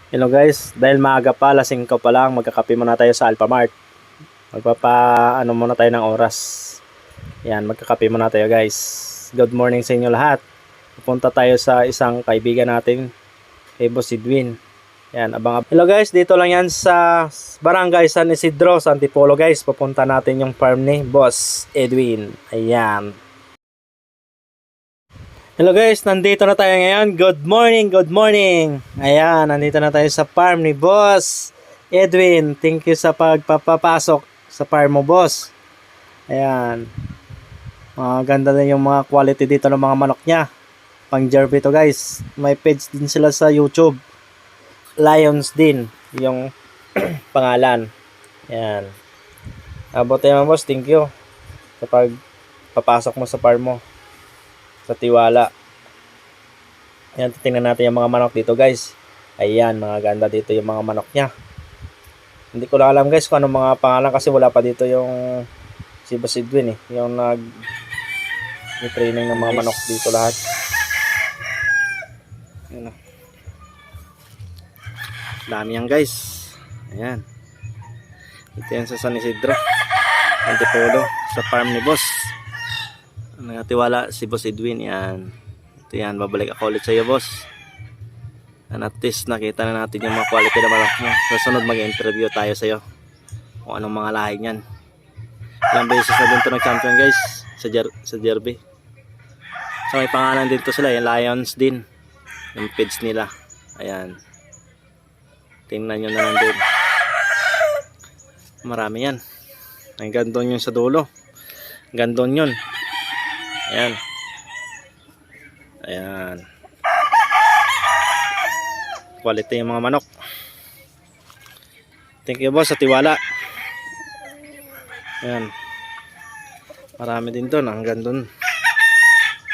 Hello guys, dahil maaga pa, lasing ko pa lang, magkakape muna tayo sa Alphamart. Magpapa-ano muna tayo ng oras. Yan, magkakape muna tayo guys. Good morning sa inyo lahat. Pupunta tayo sa isang kaibigan natin, kay Boss Edwin. Yan, abang. Hello guys, dito lang yan sa Barangay San Isidro, sa Antipolo guys. Pupunta natin yung farm ni Boss Edwin. Ayan. Hello guys, nandito na tayo ngayon. Good morning, good morning. Ayan, nandito na tayo sa farm ni Boss Edwin. Thank you sa pagpapasok sa farm mo, boss. Ayan. Ganda na yung mga quality dito ng mga manok niya. Pang Jerby to guys. May page din sila sa YouTube. Lions din yung pangalan. Ayan. Abot tayo mga boss, thank you sa pagpapasok mo sa farm mo. Sa tiwala. Ayan, titingnan natin yung mga manok dito guys. Ayan, mga ganda dito yung mga manok niya. Hindi ko lang alam guys kung anong mga pangalan kasi wala pa dito yung si Boss Edwin eh. Yung training ng mga manok dito lahat. Ayan. Dami yan guys. Ayan. Ito yan sa San Isidro, Antipolo, sa farm ni Boss. Nagatiwala si Boss Edwin. Yan. Ito yan. Babalik ako ulit sa iyo, boss. And at least nakita na natin yung mga quality na manok mo. Susunod mag-interview tayo sa iyo kung anong mga lahi niyan. Ilang beses na din ito nag-champion guys sa Derby. So may pangalan din to sila. Yung Lions din. Yung page nila. Ayan. Tingnan nyo na lang din. Marami yan. Ang gandon yun sa dulo. Gandon yun. Ayan. Ayan. Quality yung mga manok. Thank you boss sa tiwala. Ayan. Marami din doon. Hanggang doon.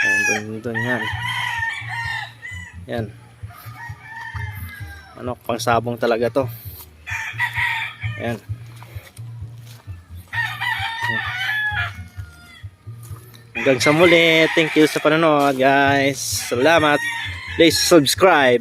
Ayan, doon yan. Ayan. Manok pang sabong talaga to. Ayan. Hanggang sa muli. Thank you sa panonood guys. Salamat. Please subscribe.